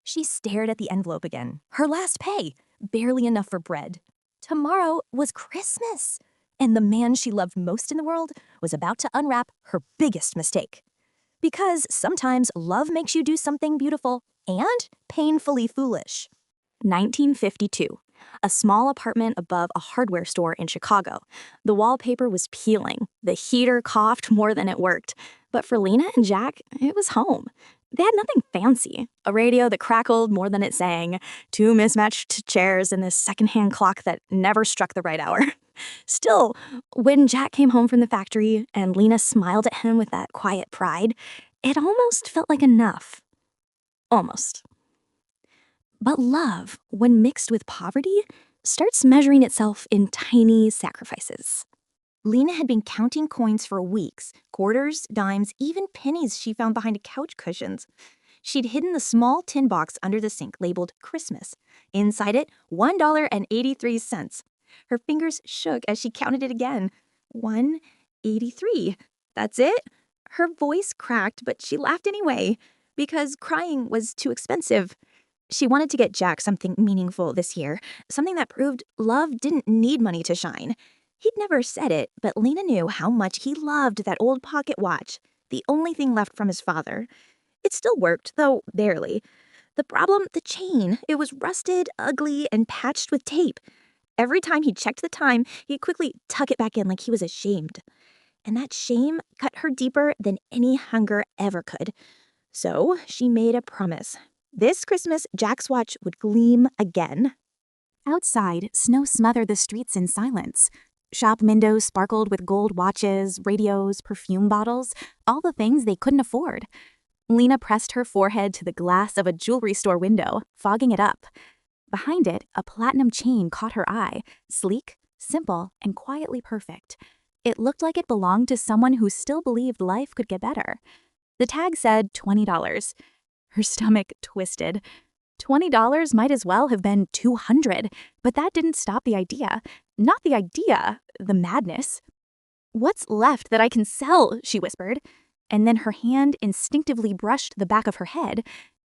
She stared at the envelope again. Her last pay, barely enough for bread. Tomorrow was Christmas, and the man she loved most in the world was about to unwrap her biggest mistake. Because sometimes love makes you do something beautiful and painfully foolish. 1952. A small apartment above a hardware store in Chicago. The wallpaper was peeling. The heater coughed more than it worked. But for Lena and Jack, it was home. They had nothing fancy. A radio that crackled more than it sang, 2 mismatched chairs, and this secondhand clock that never struck the right hour. Still, when Jack came home from the factory and Lena smiled at him with that quiet pride, it almost felt like enough. Almost. But love, when mixed with poverty, starts measuring itself in tiny sacrifices. Lena had been counting coins for weeks, quarters, dimes, even pennies she found behind couch cushions. She'd hidden the small tin box under the sink labeled Christmas. Inside it, $1.83. Her fingers shook as she counted it again. 183. That's it? Her voice cracked, but she laughed anyway, because crying was too expensive. She wanted to get Jack something meaningful this year, something that proved love didn't need money to shine. He'd never said it, but Lena knew how much he loved that old pocket watch, the only thing left from his father. It still worked, though barely. The problem, the chain. It was rusted, ugly, and patched with tape. Every time he checked the time, he'd quickly tuck it back in like he was ashamed. And that shame cut her deeper than any hunger ever could. So she made a promise. This Christmas, Jack's watch would gleam again. Outside, snow smothered the streets in silence. Shop windows sparkled with gold watches, radios, perfume bottles, all the things they couldn't afford. Lena pressed her forehead to the glass of a jewelry store window, fogging it up. Behind it, a platinum chain caught her eye, sleek, simple, and quietly perfect. It looked like it belonged to someone who still believed life could get better. The tag said $20. Her stomach twisted. $20 might as well have been $200, but that didn't stop the idea. Not the idea, the madness. "What's left that I can sell?" she whispered. And then her hand instinctively brushed the back of her head.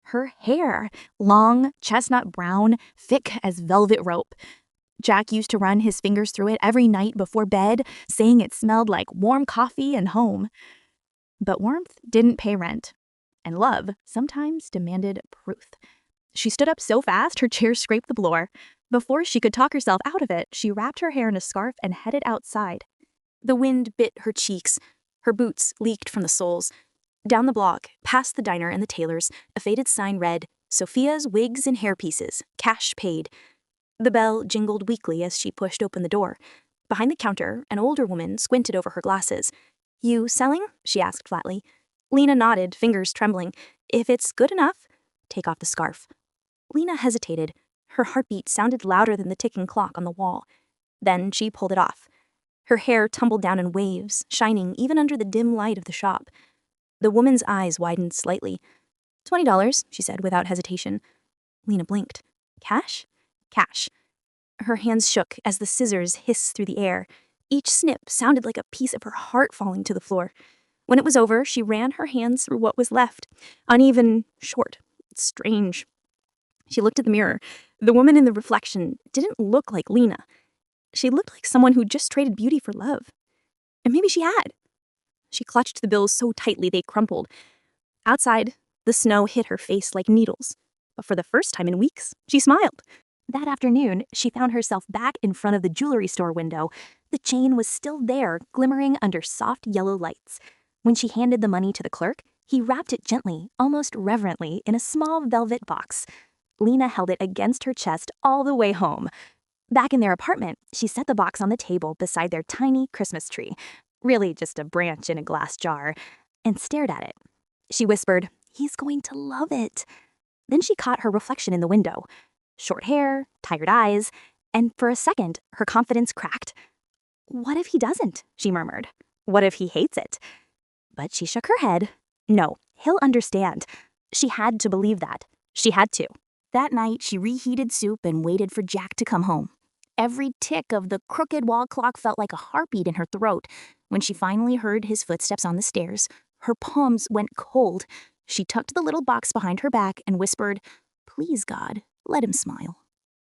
Her hair, long, chestnut brown, thick as velvet rope. Jack used to run his fingers through it every night before bed, saying it smelled like warm coffee and home. But warmth didn't pay rent, and love sometimes demanded proof. She stood up so fast her chair scraped the floor. Before she could talk herself out of it, she wrapped her hair in a scarf and headed outside. The wind bit her cheeks. Her boots leaked from the soles. Down the block, past the diner and the tailor's, a faded sign read, "Sophia's Wigs and Hairpieces, cash paid." The bell jingled weakly as she pushed open the door. Behind the counter, an older woman squinted over her glasses. "You selling?" she asked flatly. Lena nodded, fingers trembling. "If it's good enough." "Take off the scarf." Lena hesitated. Her heartbeat sounded louder than the ticking clock on the wall. Then she pulled it off. Her hair tumbled down in waves, shining even under the dim light of the shop. The woman's eyes widened slightly. $20, she said without hesitation. Lena blinked. "Cash?" "Cash." Her hands shook as the scissors hissed through the air. Each snip sounded like a piece of her heart falling to the floor. When it was over, she ran her hands through what was left. Uneven, short, strange. She looked at the mirror. The woman in the reflection didn't look like Lena. She looked like someone who'd just traded beauty for love. And maybe she had. She clutched the bills so tightly they crumpled. Outside, the snow hit her face like needles. But for the first time in weeks, she smiled. That afternoon, she found herself back in front of the jewelry store window. The chain was still there, glimmering under soft yellow lights. When she handed the money to the clerk, he wrapped it gently, almost reverently, in a small velvet box. Lena held it against her chest all the way home. Back in their apartment, she set the box on the table beside their tiny Christmas tree, really just a branch in a glass jar, and stared at it. She whispered, "He's going to love it." Then she caught her reflection in the window. Short hair, tired eyes, and for a second, her confidence cracked. "What if he doesn't?" she murmured. "What if he hates it?" But she shook her head. No, he'll understand. She had to believe that. She had to. That night, she reheated soup and waited for Jack to come home. Every tick of the crooked wall clock felt like a heartbeat in her throat. When she finally heard his footsteps on the stairs, her palms went cold. She tucked the little box behind her back and whispered, Please, God, let him smile.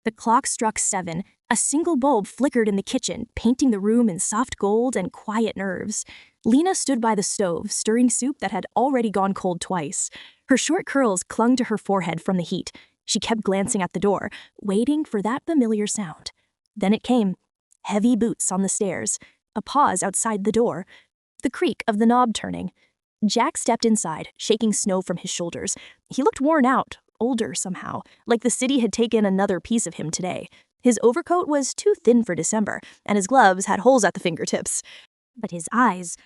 The clock struck 7. A single bulb flickered in the kitchen, painting the room in soft gold and quiet nerves. Lena stood by the stove, stirring soup that had already gone cold twice. Her short curls clung to her forehead from the heat. She kept glancing at the door, waiting for that familiar sound. Then it came. Heavy boots on the stairs. A pause outside the door. The creak of the knob turning. Jack stepped inside, shaking snow from his shoulders. He looked worn out, older somehow, like the city had taken another piece of him today. His overcoat was too thin for December, and his gloves had holes at the fingertips. But his eyes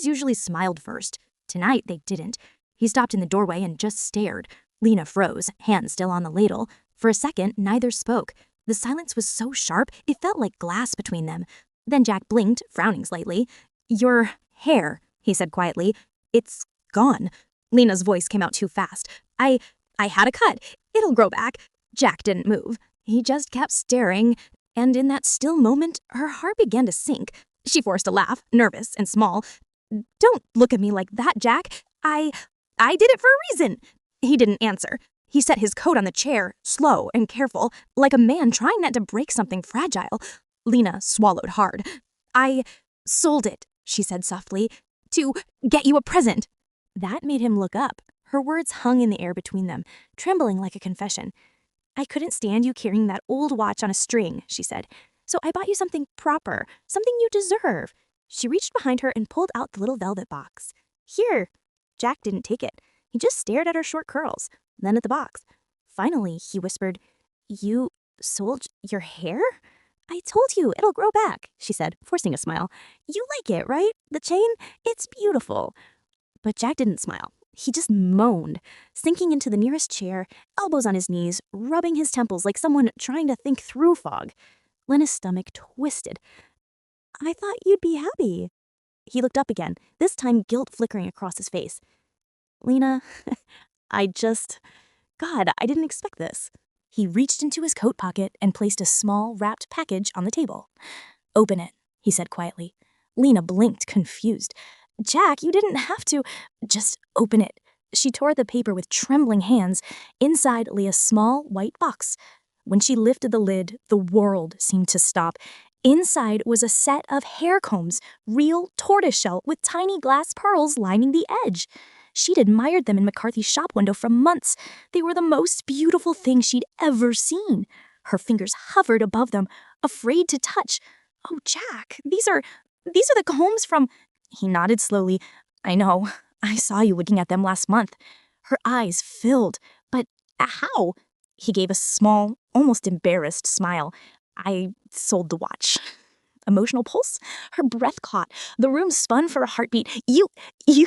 usually smiled first. Tonight they didn't. He stopped in the doorway and just stared. Lena froze, hand still on the ladle. For a second, neither spoke. The silence was so sharp, it felt like glass between them. Then Jack blinked, frowning slightly. "Your hair," he said quietly. "It's gone." Lena's voice came out too fast. I had a cut. It'll grow back." Jack didn't move. He just kept staring, and in that still moment, her heart began to sink. She forced a laugh, nervous and small. "Don't look at me like that, Jack. I did it for a reason." He didn't answer. He set his coat on the chair, slow and careful, like a man trying not to break something fragile. Lena swallowed hard. "I sold it," she said softly, "to get you a present." That made him look up. Her words hung in the air between them, trembling like a confession. "I couldn't stand you carrying that old watch on a string," she said. "So I bought you something proper, something you deserve." She reached behind her and pulled out the little velvet box. "Here." Jack didn't take it. He just stared at her short curls, then at the box. Finally, he whispered, "You sold your hair?" "I told you, it'll grow back," she said, forcing a smile. "You like it, right? The chain? It's beautiful." But Jack didn't smile. He just moaned, sinking into the nearest chair, elbows on his knees, rubbing his temples like someone trying to think through fog. Lena's stomach twisted. "I thought you'd be happy." He looked up again, this time guilt flickering across his face. "Lena, God, I didn't expect this." He reached into his coat pocket and placed a small, wrapped package on the table. "Open it," he said quietly. Lena blinked, confused. "Jack, you didn't have to. Just open it." She tore the paper with trembling hands. Inside lay a small, white box. When she lifted the lid, the world seemed to stop. Inside was a set of hair combs, real tortoiseshell with tiny glass pearls lining the edge. She'd admired them in McCarthy's shop window for months. They were the most beautiful thing she'd ever seen. Her fingers hovered above them, afraid to touch. "Oh, Jack, these are the combs from—" He nodded slowly. "I know. I saw you looking at them last month." Her eyes filled. "But how?" He gave a small, almost embarrassed smile. "I sold the watch." Emotional pulse? Her breath caught. The room spun for a heartbeat. You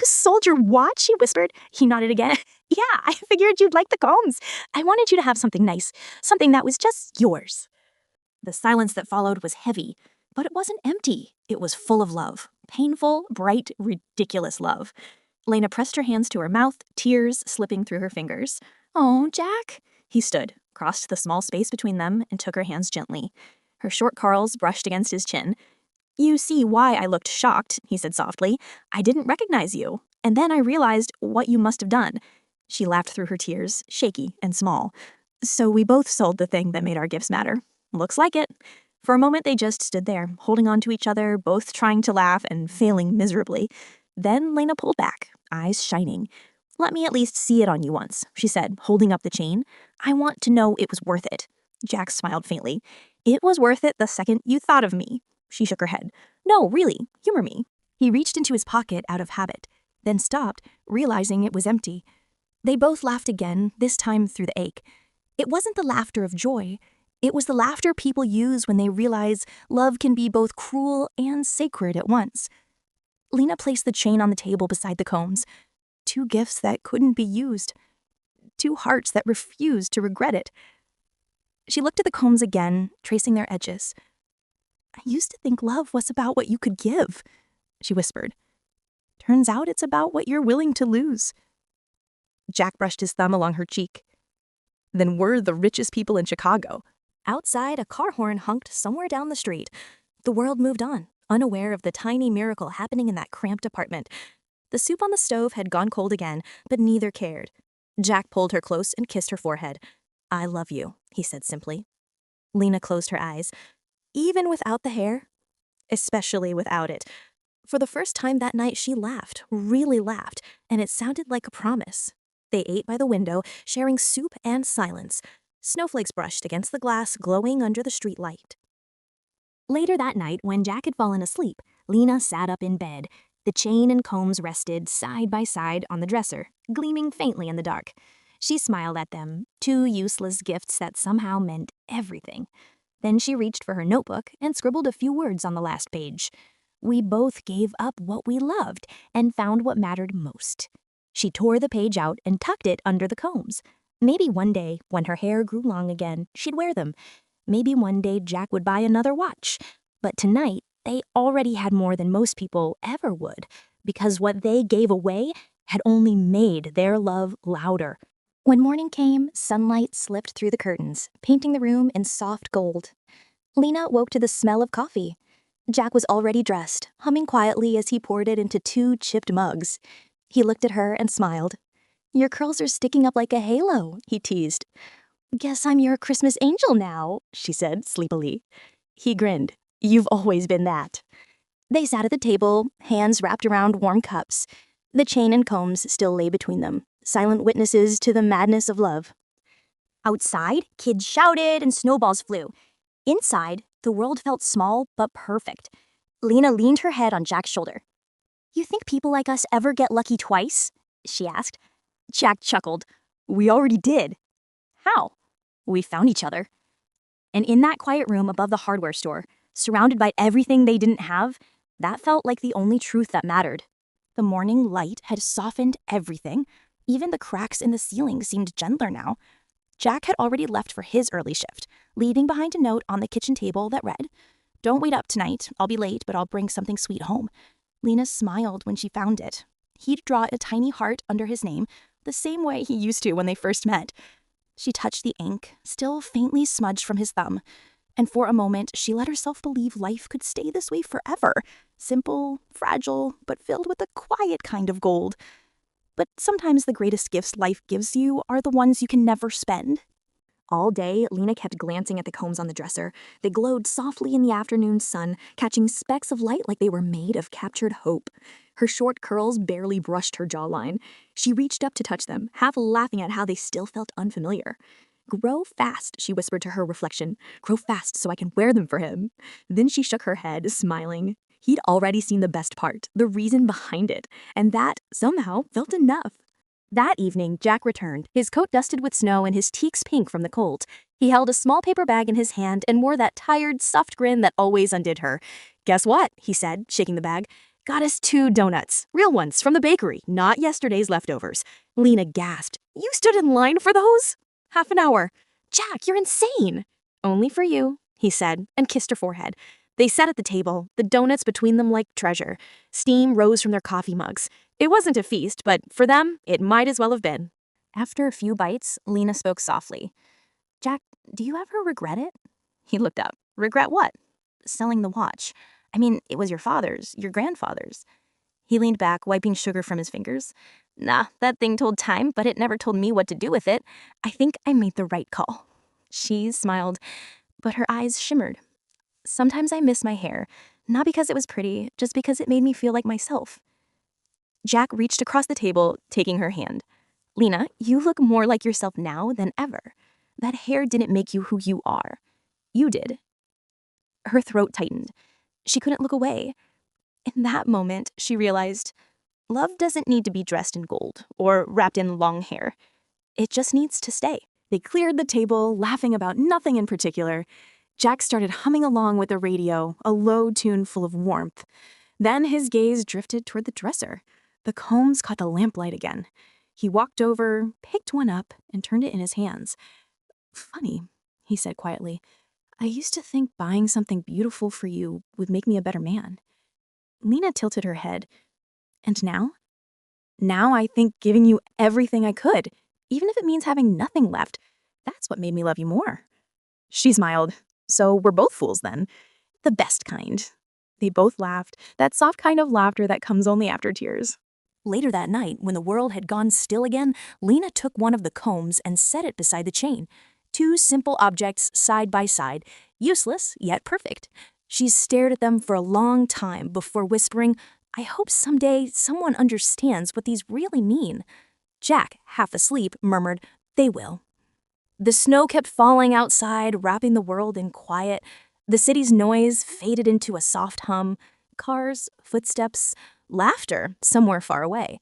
sold your watch?" she whispered. He nodded again. "Yeah, I figured you'd like the combs. I wanted you to have something nice, something that was just yours." The silence that followed was heavy, but it wasn't empty. It was full of love. Painful, bright, ridiculous love. Lena pressed her hands to her mouth, tears slipping through her fingers. "Oh, Jack." He stood, crossed the small space between them, and took her hands gently. Her short curls brushed against his chin. "You see why I looked shocked," he said softly. "I didn't recognize you. And then I realized what you must have done." She laughed through her tears, shaky and small. "So we both sold the thing that made our gifts matter." "Looks like it." For a moment they just stood there, holding on to each other, both trying to laugh and failing miserably. Then Lena pulled back, eyes shining. "Let me at least see it on you once," she said, holding up the chain. "I want to know it was worth it." Jack smiled faintly. "It was worth it the second you thought of me." She shook her head. "No, really, humor me." He reached into his pocket out of habit, then stopped, realizing it was empty. They both laughed again, this time through the ache. It wasn't the laughter of joy. It was the laughter people use when they realize love can be both cruel and sacred at once. Lena placed the chain on the table beside the combs. Two gifts that couldn't be used. Two hearts that refused to regret it. She looked at the combs again, tracing their edges. "I used to think love was about what you could give," she whispered. "Turns out it's about what you're willing to lose." Jack brushed his thumb along her cheek. "Then we're the richest people in Chicago." Outside, a car horn honked somewhere down the street. The world moved on, unaware of the tiny miracle happening in that cramped apartment. The soup on the stove had gone cold again, but neither cared. Jack pulled her close and kissed her forehead. I love you, he said simply. Lena closed her eyes. Even without the hair? Especially without it. For the first time that night, she laughed, really laughed, and it sounded like a promise. They ate by the window, sharing soup and silence. Snowflakes brushed against the glass, glowing under the street light. Later that night, when Jack had fallen asleep, Lena sat up in bed. The chain and combs rested side by side on the dresser, gleaming faintly in the dark. She smiled at them, two useless gifts that somehow meant everything. Then she reached for her notebook and scribbled a few words on the last page. We both gave up what we loved and found what mattered most. She tore the page out and tucked it under the combs. Maybe one day, when her hair grew long again, she'd wear them. Maybe one day Jack would buy another watch. But tonight, they already had more than most people ever would, because what they gave away had only made their love louder. When morning came, sunlight slipped through the curtains, painting the room in soft gold. Lena woke to the smell of coffee. Jack was already dressed, humming quietly as he poured it into 2 chipped mugs. He looked at her and smiled. Your curls are sticking up like a halo, he teased. Guess I'm your Christmas angel now, she said sleepily. He grinned. You've always been that. They sat at the table, hands wrapped around warm cups. The chain and combs still lay between them, silent witnesses to the madness of love. Outside, kids shouted and snowballs flew. Inside, the world felt small but perfect. Lena leaned her head on Jack's shoulder. You think people like us ever get lucky twice? She asked. Jack chuckled. We already did. How? We found each other. And in that quiet room above the hardware store, surrounded by everything they didn't have, that felt like the only truth that mattered. The morning light had softened everything. Even the cracks in the ceiling seemed gentler now. Jack had already left for his early shift, leaving behind a note on the kitchen table that read, Don't wait up tonight. I'll be late, but I'll bring something sweet home. Lena smiled when she found it. He'd draw a tiny heart under his name, the same way he used to when they first met. She touched the ink, still faintly smudged from his thumb, and for a moment she let herself believe life could stay this way forever. Simple, fragile, but filled with a quiet kind of gold. But sometimes the greatest gifts life gives you are the ones you can never spend. All day, Lena kept glancing at the combs on the dresser. They glowed softly in the afternoon sun, catching specks of light like they were made of captured hope. Her short curls barely brushed her jawline. She reached up to touch them, half laughing at how they still felt unfamiliar. Grow fast, she whispered to her reflection. Grow fast so I can wear them for him. Then she shook her head, smiling. He'd already seen the best part, the reason behind it, and that, somehow, felt enough. That evening, Jack returned, his coat dusted with snow and his cheeks pink from the cold. He held a small paper bag in his hand and wore that tired, soft grin that always undid her. Guess what? He said, shaking the bag. Got us 2 donuts. Real ones, from the bakery, not yesterday's leftovers. Lena gasped. You stood in line for those? Half an hour. Jack, you're insane. Only for you, he said, and kissed her forehead. They sat at the table, the donuts between them like treasure. Steam rose from their coffee mugs. It wasn't a feast, but for them, it might as well have been. After a few bites, Lena spoke softly. Jack, do you ever regret it? He looked up. Regret what? Selling the watch. I mean, it was your father's, your grandfather's. He leaned back, wiping sugar from his fingers. Nah, that thing told time, but it never told me what to do with it. I think I made the right call. She smiled, but her eyes shimmered. Sometimes I miss my hair, not because it was pretty, just because it made me feel like myself. Jack reached across the table, taking her hand. Lena, you look more like yourself now than ever. That hair didn't make you who you are. You did. Her throat tightened. She couldn't look away. In that moment, she realized love doesn't need to be dressed in gold or wrapped in long hair. It just needs to stay. They cleared the table, laughing about nothing in particular. Jack started humming along with the radio, a low tune full of warmth. Then his gaze drifted toward the dresser. The combs caught the lamplight again. He walked over, picked one up, and turned it in his hands. Funny, he said quietly. I used to think buying something beautiful for you would make me a better man. Lena tilted her head. And now? Now I think giving you everything I could, even if it means having nothing left, that's what made me love you more. She smiled. So we're both fools then. The best kind. They both laughed, that soft kind of laughter that comes only after tears. Later that night, when the world had gone still again, Lena took one of the combs and set it beside the chain. Two simple objects side by side, useless yet perfect. She stared at them for a long time before whispering, "I hope someday someone understands what these really mean." Jack, half asleep, murmured, "They will." The snow kept falling outside, wrapping the world in quiet. The city's noise faded into a soft hum. Cars, footsteps, laughter somewhere far away.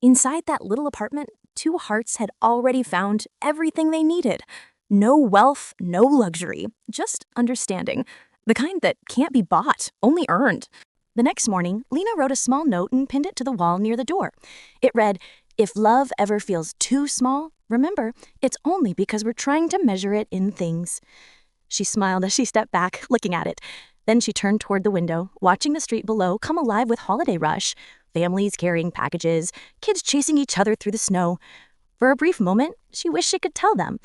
Inside that little apartment, two hearts had already found everything they needed. No wealth, no luxury, just understanding. The kind that can't be bought, only earned. The next morning, Lena wrote a small note and pinned it to the wall near the door. It read, "If love ever feels too small, remember, it's only because we're trying to measure it in things." She smiled as she stepped back, looking at it. Then she turned toward the window, watching the street below come alive with holiday rush. Families carrying packages, kids chasing each other through the snow. For a brief moment, she wished she could tell them,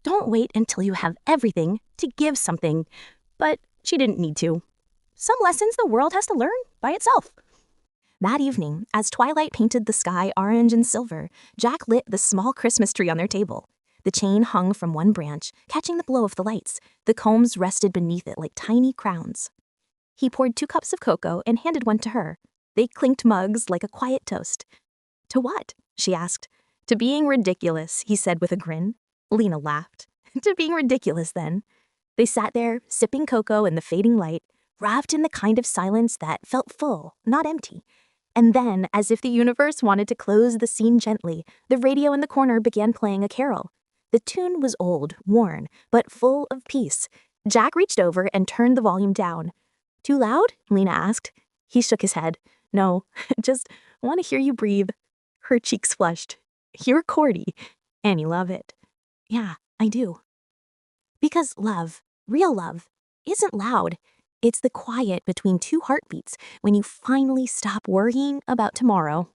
"Don't wait until you have everything to give something." But she didn't need to. Some lessons the world has to learn by itself. That evening, as twilight painted the sky orange and silver, Jack lit the small Christmas tree on their table. The chain hung from one branch, catching the glow of the lights. The combs rested beneath it like tiny crowns. He poured 2 cups of cocoa and handed one to her. They clinked mugs like a quiet toast. "To what?" she asked. "To being ridiculous," he said with a grin. Lena laughed. "To being ridiculous, then." They sat there, sipping cocoa in the fading light, wrapped in the kind of silence that felt full, not empty. And then, as if the universe wanted to close the scene gently, the radio in the corner began playing a carol. The tune was old, worn, but full of peace. Jack reached over and turned the volume down. "Too loud?" Lena asked. He shook his head. "No, just want to hear you breathe." Her cheeks flushed. "You're Cordy, and you love it." "Yeah, I do." Because love, real love, isn't loud. It's the quiet between two heartbeats when you finally stop worrying about tomorrow.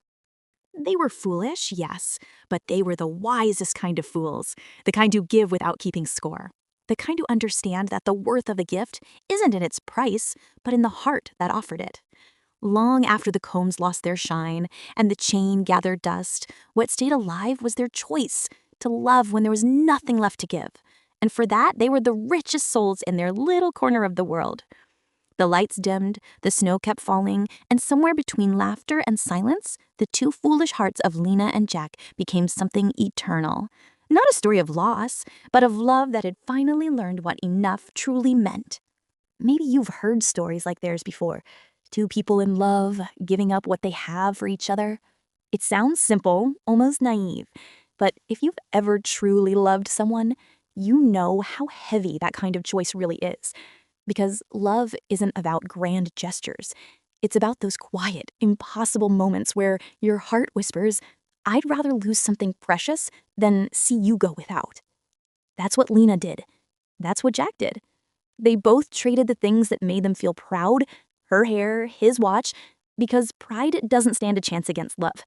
They were foolish, yes, but they were the wisest kind of fools, the kind who give without keeping score, the kind who understand that the worth of a gift isn't in its price, but in the heart that offered it. Long after the combs lost their shine and the chain gathered dust, what stayed alive was their choice to love when there was nothing left to give. And for that, they were the richest souls in their little corner of the world. The lights dimmed, the snow kept falling, and somewhere between laughter and silence, the two foolish hearts of Lena and Jack became something eternal. Not a story of loss, but of love that had finally learned what enough truly meant. Maybe you've heard stories like theirs before. Two people in love, giving up what they have for each other. It sounds simple, almost naive, but if you've ever truly loved someone, you know how heavy that kind of choice really is. Because love isn't about grand gestures. It's about those quiet, impossible moments where your heart whispers, "I'd rather lose something precious than see you go without." That's what Lena did. That's what Jack did. They both traded the things that made them feel proud, her hair, his watch, because pride doesn't stand a chance against love.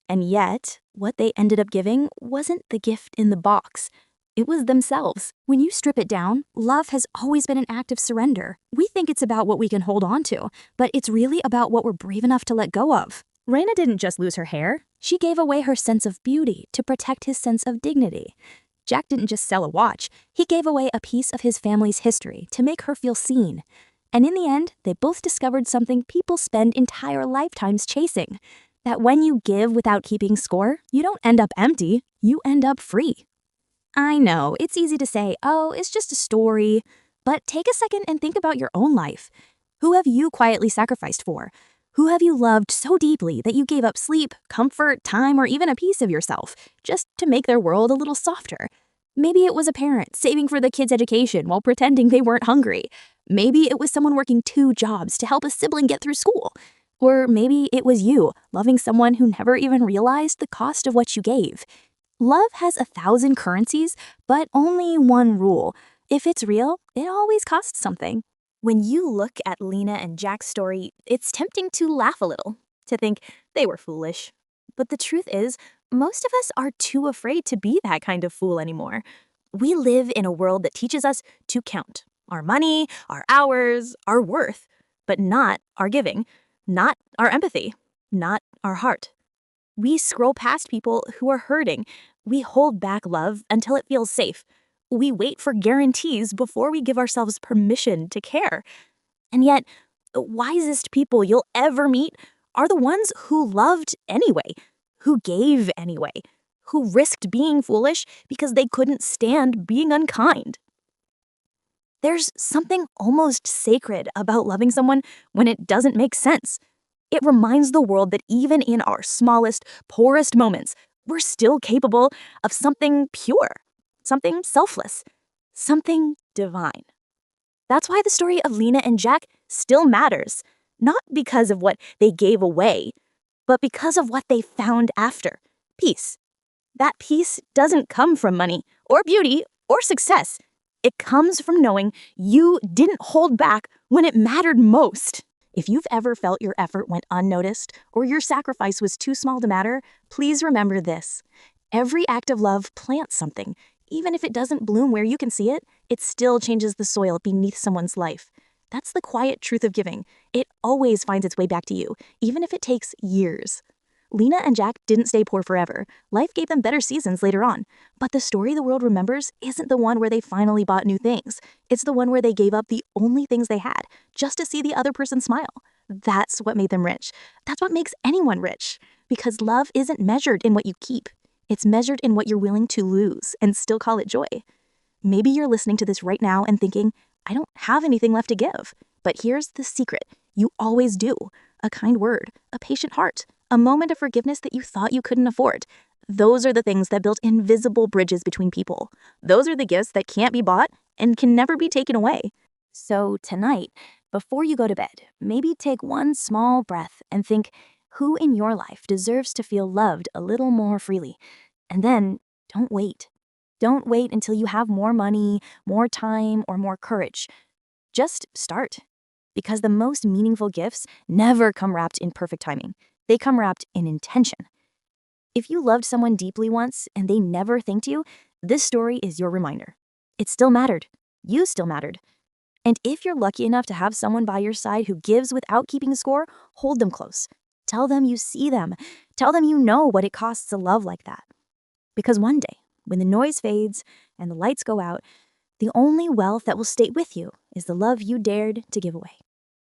And yet, what they ended up giving wasn't the gift in the box. It was themselves. When you strip it down, love has always been an act of surrender. We think it's about what we can hold on to, but it's really about what we're brave enough to let go of. Raina didn't just lose her hair. She gave away her sense of beauty to protect his sense of dignity. Jack didn't just sell a watch. He gave away a piece of his family's history to make her feel seen. And in the end, they both discovered something people spend entire lifetimes chasing. That when you give without keeping score, you don't end up empty, you end up free. I know, it's easy to say, "Oh, it's just a story." But take a second and think about your own life. Who have you quietly sacrificed for? Who have you loved so deeply that you gave up sleep, comfort, time, or even a piece of yourself just to make their world a little softer? Maybe it was a parent saving for the kid's education while pretending they weren't hungry. Maybe it was someone working 2 jobs to help a sibling get through school. Or maybe it was you loving someone who never even realized the cost of what you gave. Love has 1,000 currencies, but only one rule. If it's real, it always costs something. When you look at Lena and Jack's story, it's tempting to laugh a little, to think they were foolish. But the truth is, most of us are too afraid to be that kind of fool anymore. We live in a world that teaches us to count our money, our hours, our worth, but not our giving, not our empathy, not our heart. We scroll past people who are hurting. We hold back love until it feels safe. We wait for guarantees before we give ourselves permission to care. And yet, the wisest people you'll ever meet are the ones who loved anyway, who gave anyway, who risked being foolish because they couldn't stand being unkind. There's something almost sacred about loving someone when it doesn't make sense. It reminds the world that even in our smallest, poorest moments, we're still capable of something pure, something selfless, something divine. That's why the story of Lena and Jack still matters, not because of what they gave away, but because of what they found after: peace. That peace doesn't come from money or beauty or success. It comes from knowing you didn't hold back when it mattered most. If you've ever felt your effort went unnoticed or your sacrifice was too small to matter, please remember this. Every act of love plants something. Even if it doesn't bloom where you can see it, it still changes the soil beneath someone's life. That's the quiet truth of giving. It always finds its way back to you, even if it takes years. Lena and Jack didn't stay poor forever. Life gave them better seasons later on. But the story the world remembers isn't the one where they finally bought new things. It's the one where they gave up the only things they had just to see the other person smile. That's what made them rich. That's what makes anyone rich. Because love isn't measured in what you keep. It's measured in what you're willing to lose and still call it joy. Maybe you're listening to this right now and thinking, I don't have anything left to give. But here's the secret. You always do. A kind word, a patient heart, a moment of forgiveness that you thought you couldn't afford. Those are the things that build invisible bridges between people. Those are the gifts that can't be bought and can never be taken away. So tonight, before you go to bed, maybe take one small breath and think, who in your life deserves to feel loved a little more freely? And then, don't wait. Don't wait until you have more money, more time, or more courage. Just start. Because the most meaningful gifts never come wrapped in perfect timing. They come wrapped in intention. If you loved someone deeply once and they never thanked you, this story is your reminder. It still mattered. You still mattered. And if you're lucky enough to have someone by your side who gives without keeping score, hold them close. Tell them you see them. Tell them you know what it costs to love like that. Because one day, when the noise fades and the lights go out, the only wealth that will stay with you is the love you dared to give away.